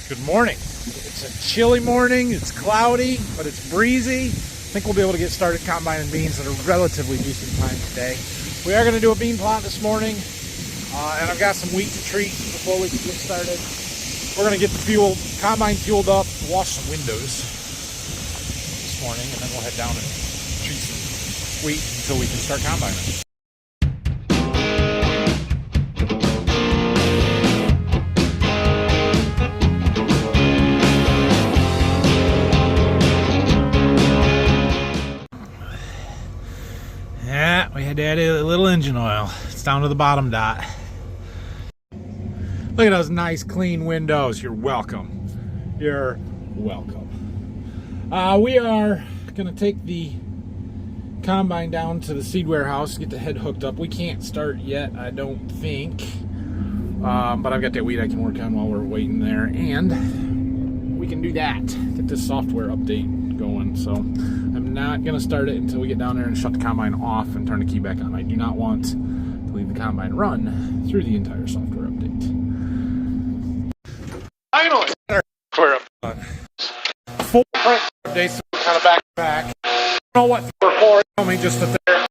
Good morning. It's a chilly morning, it's cloudy, but it's breezy. I think we'll be able to get started combining beans at a relatively decent time today. We are going to do a bean plot this morning, and I've got some wheat to treat before we can get started. We're going to get the combine fueled up, wash some windows this morning, and then we'll head down and treat some wheat until we can start combining. Yeah, we had to add a little engine oil. It's down to the bottom dot. Look at those nice clean windows. You're welcome. You're welcome. We are going to take the combine down to the seed warehouse, get the head hooked up. We can't start yet, I don't think. But I've got that wheat I can work on while we're waiting there. And we can do that. Get this software update going. So I'm not going to start it until we get down there and shut the combine off and turn the key back on. I do not want to leave the combine run through the entire software update. Finally, software update. 4 updates kind of back to back. I don't know what 4 tell me just that they're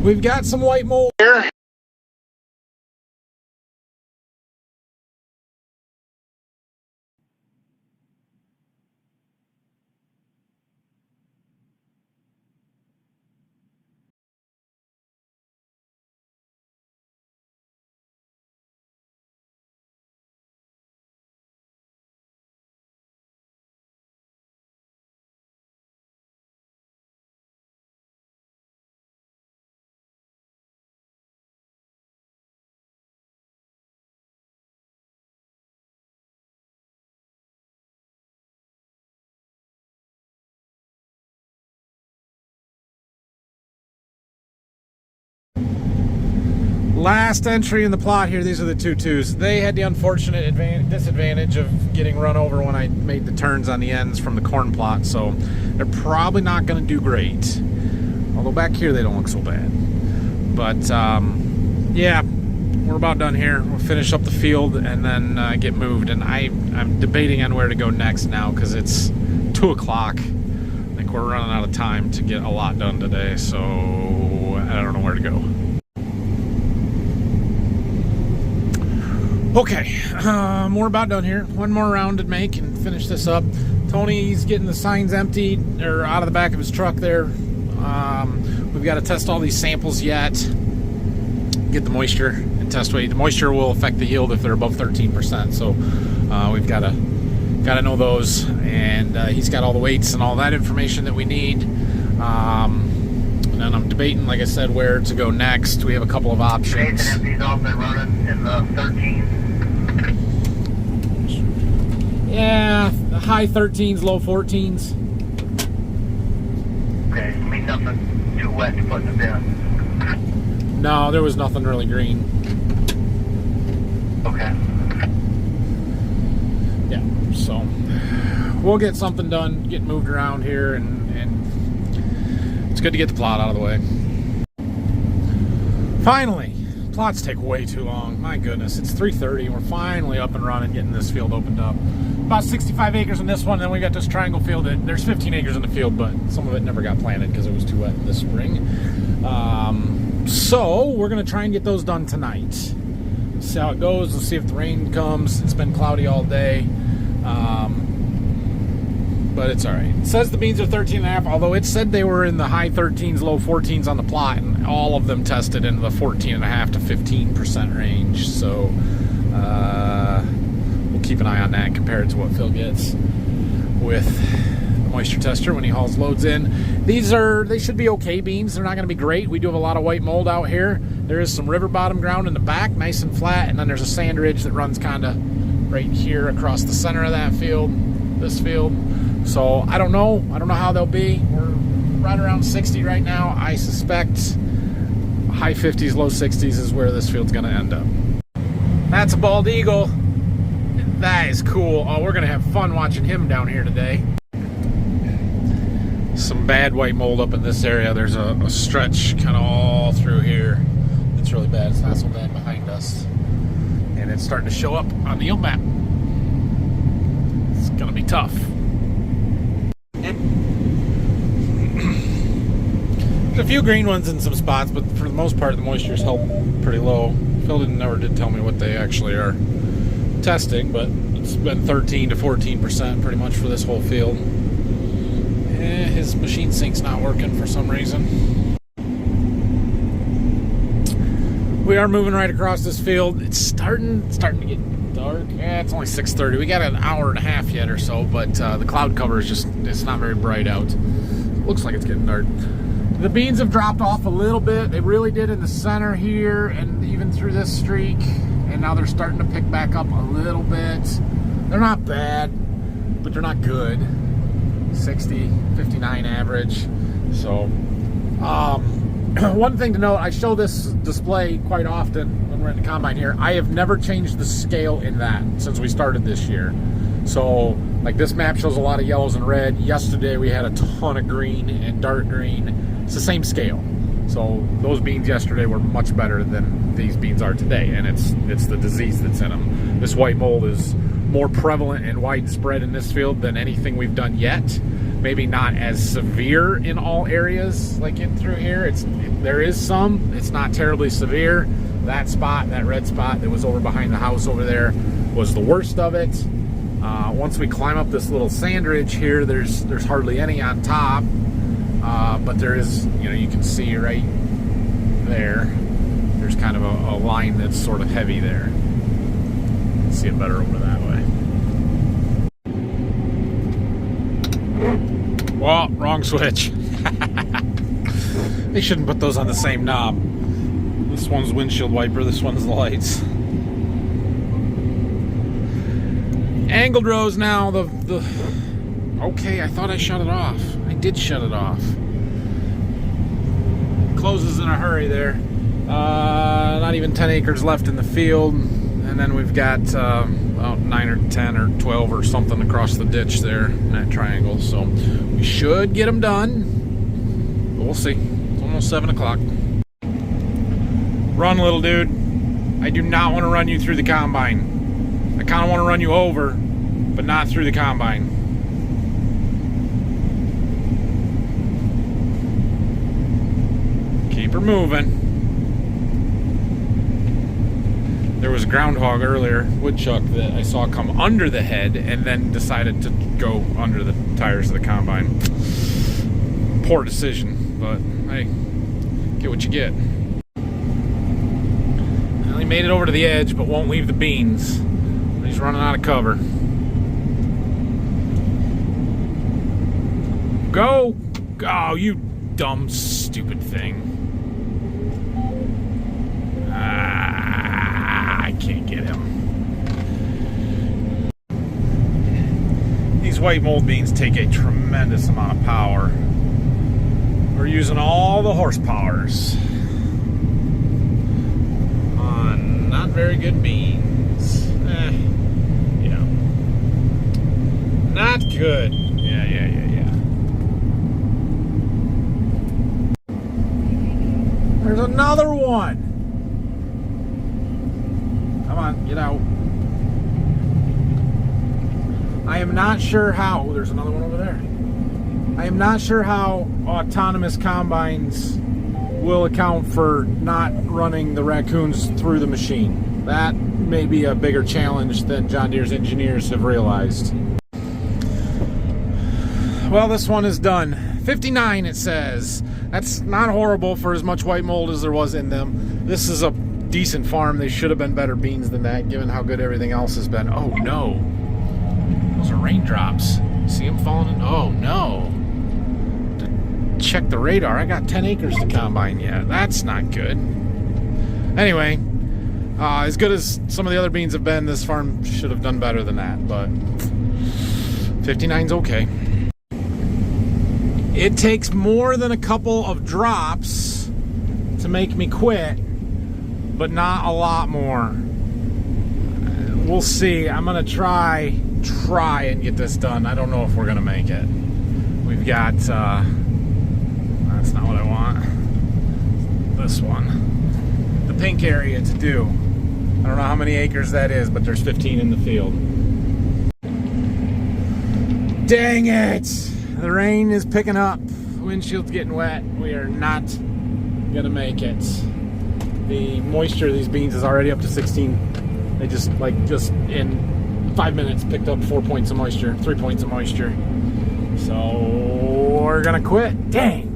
we've got some white mold here. Last entry in the plot here, these are the 2.2s. They had the unfortunate disadvantage of getting run over when I made the turns on the ends from the corn plot, so they're probably not going to do great. Although back here they don't look so bad. But yeah, we're about done here. We'll finish up the field and then get moved. And I'm debating on where to go next now because it's 2 o'clock. I think we're running out of time to get a lot done today, so I don't know where to go. Okay, we're about done here. One more round to make and finish this up. Tony's getting the signs emptied or out of the back of his truck there. We've got to test all these samples yet. Get the moisture and test weight. The moisture will affect the yield if they're above 13%. So we've got to know those. And he's got all the weights and all that information that we need. And then I'm debating, like I said, where to go next. We have a couple of options. Nathan, off and running in the 13s. Yeah, the high 13s, low 14s. Okay, I mean nothing too wet to put in the bin. No, there was nothing really green. Okay. Yeah, so we'll get something done, get moved around here, and it's good to get the plot out of the way. Finally, plots take way too long. My goodness, it's 3:30 and we're finally up and running, getting this field opened up. About 65 acres in this one, and then we got this triangle field. There's 15 acres in the field, but some of it never got planted because it was too wet this spring. So we're going to try and get those done tonight. See how it goes. We'll see if the rain comes. It's been cloudy all day. But it's all right. It says the beans are 13.5, although it said they were in the high 13s, low 14s on the plot, and all of them tested into the 14.5 to 15% range. So we'll keep an eye on that compared to what Phil gets with the moisture tester when he hauls loads in. They should be okay beans. They're not going to be great. We do have a lot of white mold out here. There is some river bottom ground in the back, nice and flat, and then there's a sand ridge that runs kind of right here across the center of that field, this field. So I don't know how they'll be. We're right around 60 right now. I suspect high 50s, low 60s is where this field's going to end up. That's a bald eagle. That is cool. Oh, we're going to have fun watching him down here today. Some bad white mold up in this area. There's a stretch kind of all through here. It's really bad. It's not so bad behind us. And it's starting to show up on the yield map. It's going to be tough. There's a few green ones in some spots, but for the most part, the moisture's held pretty low. Phil never did tell me what they actually are testing, but it's been 13 to 14% pretty much for this whole field. His machine sink's not working for some reason. We are moving right across this field. It's starting to get dark. Yeah, it's only 6:30. We got an hour and a half yet or so, but the cloud cover is it's not very bright out. Looks like it's getting dark. The beans have dropped off a little bit. They really did in the center here and even through this streak. And now they're starting to pick back up a little bit. They're not bad, but they're not good. 60, 59 average. So, one thing to note, I show this display quite often when we're in the combine here. I have never changed the scale in that since we started this year. So, like this map shows a lot of yellows and red. Yesterday we had a ton of green and dark green. It's the same scale. So those beans yesterday were much better than these beans are today, and it's the disease that's in them. This white mold is more prevalent and widespread in this field than anything we've done yet. Maybe not as severe in all areas like in through here. There is some. It's not terribly severe. That spot, that red spot that was over behind the house over there, was the worst of it. Once we climb up this little sand ridge here, there's hardly any on top. But there is, you can see right there, there's kind of a line that's sort of heavy there. You can see it better over that way. Well, wrong switch. They shouldn't put those on the same knob. This one's windshield wiper, this one's the lights. Angled rows now, okay, I thought I shut it off. I did shut it off. Closes in a hurry there. Not even 10 acres left in the field. And then we've got about 9 or 10 or 12 or something across the ditch there in that triangle. So we should get them done. But we'll see. It's almost 7 o'clock. Run, little dude. I do not want to run you through the combine. I kind of want to run you over, but not through the combine. Keep her moving. There was a groundhog earlier, woodchuck, that I saw come under the head and then decided to go under the tires of the combine. Poor decision, but hey, get what you get. Well, he made it over to the edge, but won't leave the beans. He's running out of cover. Go! Oh, you dumb, stupid thing. I can't get him. These white mold beans take a tremendous amount of power. We're using all the horsepowers on not very good beans. Yeah. Not good. Yeah. There's another one. Come on, get out. I am not sure how. Oh, there's another one over there. I am not sure how autonomous combines will account for not running the raccoons through the machine. That may be a bigger challenge than John Deere's engineers have realized. Well, this one is done. 59, it says. That's not horrible for as much white mold as there was in them. This is a decent farm. They should have been better beans than that, given how good everything else has been. Oh, no. Those are raindrops. See them falling in? Oh, no. Check the radar. I got 10 acres to combine yet. That's not good. Anyway, as good as some of the other beans have been, this farm should have done better than that, but 59's okay. It takes more than a couple of drops to make me quit, but not a lot more. We'll see. I'm gonna try and get this done. I don't know if we're gonna make it. We've got that's not what I want. This one, the pink area to do. I don't know how many acres that is, but there's 15 in the field. Dang it! The rain is picking up. Windshield's getting wet. We are not gonna make it. The moisture of these beans is already up to 16. They just in 5 minutes picked up 4 points of moisture, 3 points of moisture. So we're gonna quit. Dang!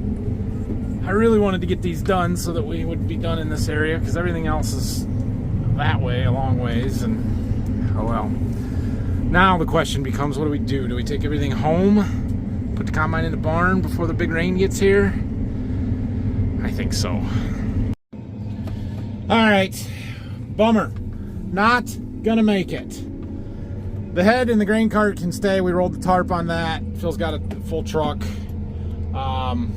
I really wanted to get these done so that we would be done in this area, because everything else is that way, a long ways, and oh well. Now the question becomes, what do we do? Do we take everything home, put the combine in the barn before the big rain gets here? I think so. All right, bummer. Not gonna make it. The head and the grain cart can stay. We rolled the tarp on that. Phil's got a full truck. I'm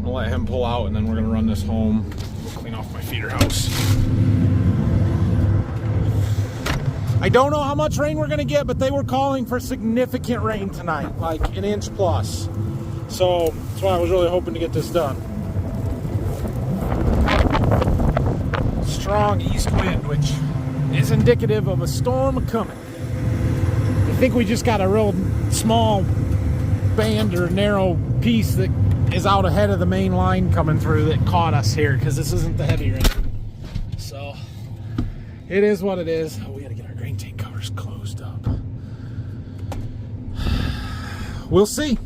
gonna let him pull out, and then we're gonna run this home. We'll clean off my feeder house. I don't know how much rain we're gonna get, but they were calling for significant rain tonight, like an inch plus. So that's why I was really hoping to get this done. Strong east wind, which is indicative of a storm coming. I think we just got a real small band or narrow piece that is out ahead of the main line coming through that caught us here, because this isn't the heavy rain. So it is what it is. Oh, we gotta get our grain tank covers closed up. We'll see.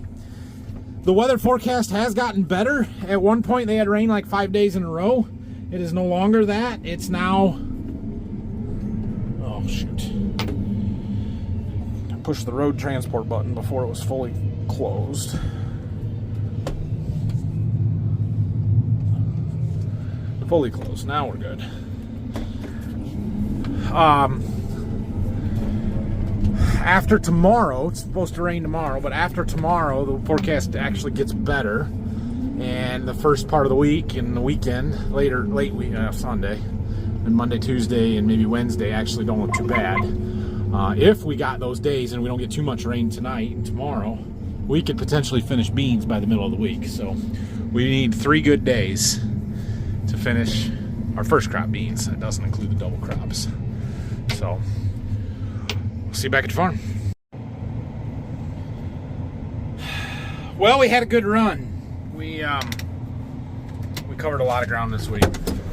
The weather forecast has gotten better. At one point they had rain like 5 days in a row. It is no longer that. It's now, oh shoot, I pushed the road transport button before it was fully closed. Fully closed. Now we're good. After tomorrow, it's supposed to rain tomorrow, but after tomorrow the forecast actually gets better, and the first part of the week and the weekend, late week, Sunday and Monday, Tuesday, and maybe Wednesday actually don't look too bad. If we got those days and we don't get too much rain tonight and tomorrow, we could potentially finish beans by the middle of the week. So we need 3 good days to finish our first crop beans. That doesn't include the double crops. So we'll see you back at the farm. Well, we had a good run. We covered a lot of ground this week.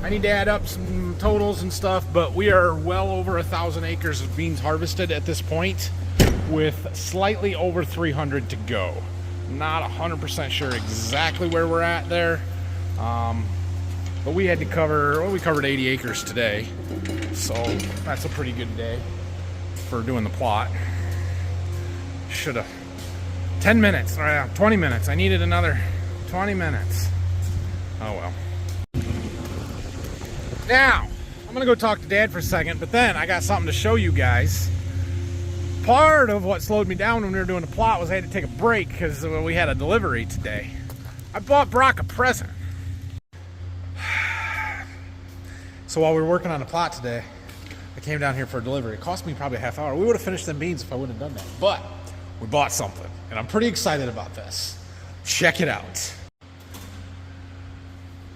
I need to add up some totals and stuff, but we are well over 1,000 acres of beans harvested at this point, with slightly over 300 to go. Not 100% sure exactly where we're at there. But we had to cover, well, we covered 80 acres today. So that's a pretty good day for doing the plot. Should have, 10 minutes, 20 minutes. I needed another 20 minutes. Oh well. Now, I'm gonna go talk to Dad for a second, but then I got something to show you guys. Part of what slowed me down when we were doing the plot was I had to take a break because we had a delivery today. I bought Brock a present. So while we were working on the plot today, I came down here for a delivery. It cost me probably a half hour. We would have finished them beans if I wouldn't have done that. But we bought something, and I'm pretty excited about this. Check it out.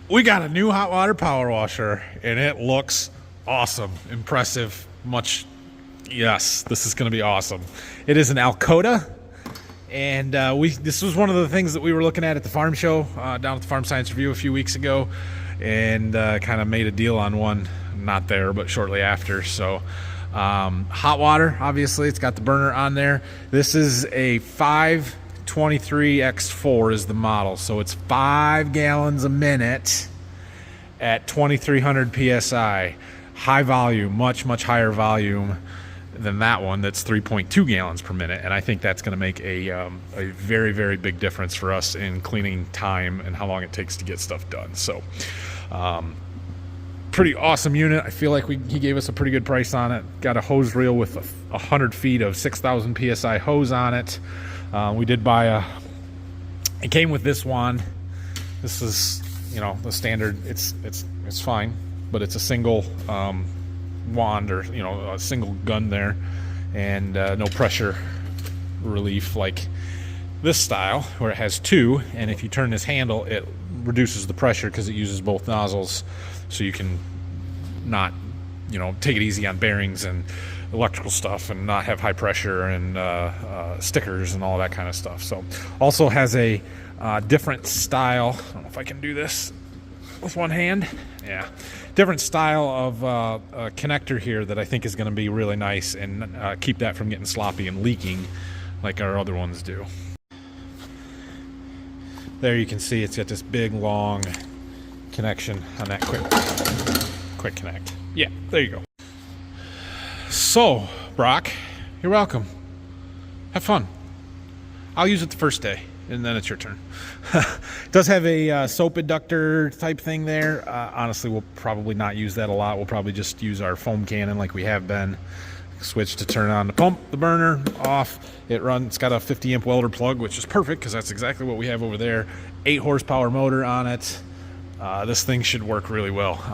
We got a new hot water power washer, and it looks awesome, impressive, much. Yes, this is going to be awesome. It is an Alcoda, and this was one of the things that we were looking at the farm show down at the Farm Science Review a few weeks ago, and kind of made a deal on one, not there, but shortly after. So hot water, obviously, it's got the burner on there. This is a 523X4 is the model, so it's 5 gallons a minute at 2300 psi. High volume, much higher volume than that one that's 3.2 gallons per minute, and I think that's going to make a very big difference for us in cleaning time and how long it takes to get stuff done. So pretty awesome unit. I feel like he gave us a pretty good price on it. Got a hose reel with 100 feet of 6,000 psi hose on it. We did buy it came with this one. This is you know, the standard, it's fine, but it's a single wand, or, you know, a single gun there, and no pressure relief like this style where it has two, and if you turn this handle, it reduces the pressure because it uses both nozzles, so you can not, you know, take it easy on bearings and electrical stuff and not have high pressure and stickers and all that kind of stuff. So also has a different style. I don't know if I can do this with one hand. Yeah, different style of connector here that I think is going to be really nice and keep that from getting sloppy and leaking like our other ones do. There you can see it's got this big long connection on that quick connect. Yeah, there you go. So, Brock, you're welcome. Have fun. I'll use it the first day, and then it's your turn. It does have a soap inductor type thing there. Honestly, we'll probably not use that a lot. We'll probably just use our foam cannon like we have been. Switch to turn on the pump, the burner, off. It's got a 50 amp welder plug, which is perfect because that's exactly what we have over there. 8 horsepower motor on it. This thing should work really well.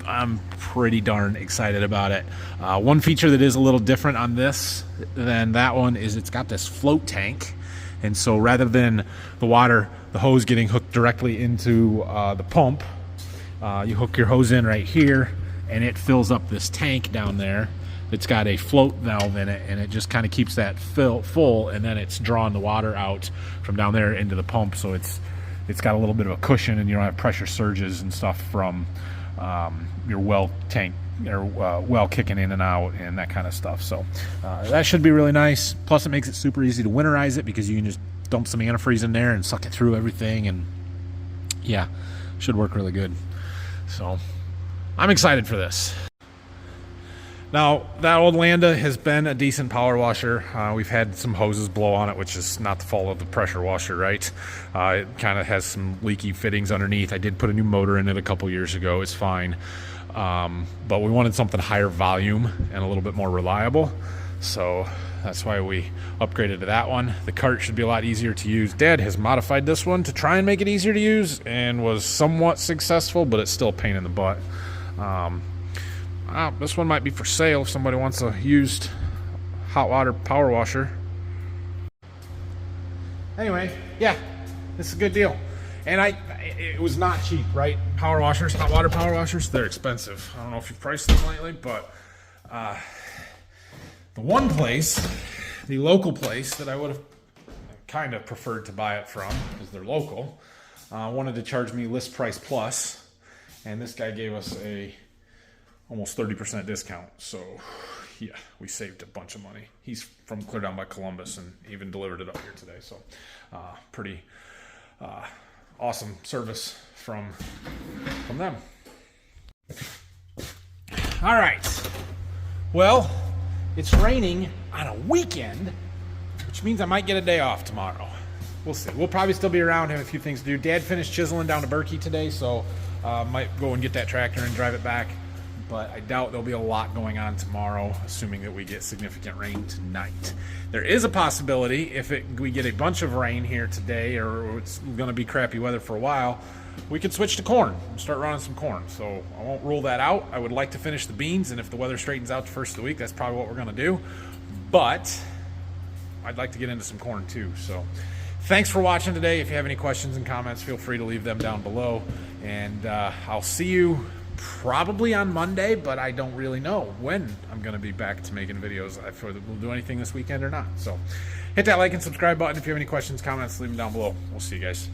I'm pretty darn excited about it. One feature that is a little different on this than that one is it's got this float tank, and so rather than the hose getting hooked directly into the pump, you hook your hose in right here, and it fills up this tank down there. It's got a float valve in it, and it just kind of keeps that full, and then it's drawing the water out from down there into the pump, so it's got a little bit of a cushion, and you don't have pressure surges and stuff from your well tank or well kicking in and out and that kind of stuff. So that should be really nice. Plus, it makes it super easy to winterize it because you can just dump some antifreeze in there and suck it through everything, and yeah, should work really good. So I'm excited for this. Now, that old Landa has been a decent power washer. We've had some hoses blow on it, which is not the fault of the pressure washer, right? It kind of has some leaky fittings underneath. I did put a new motor in it a couple years ago. It's fine. But we wanted something higher volume and a little bit more reliable. So that's why we upgraded to that one. The cart should be a lot easier to use. Dad has modified this one to try and make it easier to use and was somewhat successful, but it's still a pain in the butt. This one might be for sale if somebody wants a used hot water power washer. Anyway, yeah, it's a good deal. And it was not cheap, right? Power washers, hot water power washers, they're expensive. I don't know if you've priced them lately, but the one place, the local place that I would have kind of preferred to buy it from, because they're local, wanted to charge me list price plus, and this guy gave us a almost 30% discount. So yeah, we saved a bunch of money. He's from clear down by Columbus and even delivered it up here today. So pretty awesome service from them. All right. Well, it's raining on a weekend, which means I might get a day off tomorrow. We'll see. We'll probably still be around, have a few things to do. Dad finished chiseling down to Berkey today, so might go and get that tractor and drive it back. But I doubt there'll be a lot going on tomorrow, assuming that we get significant rain tonight. There is a possibility, if we get a bunch of rain here today, or it's going to be crappy weather for a while, we could switch to corn and start running some corn. So I won't rule that out. I would like to finish the beans, and if the weather straightens out the first of the week, that's probably what we're going to do. But I'd like to get into some corn too. So thanks for watching today. If you have any questions and comments, feel free to leave them down below. And I'll see you probably on Monday, but I don't really know when I'm going to be back to making videos, if we'll do anything this weekend or not. So hit that like and subscribe button. If you have any questions, comments, leave them down below. We'll see you guys.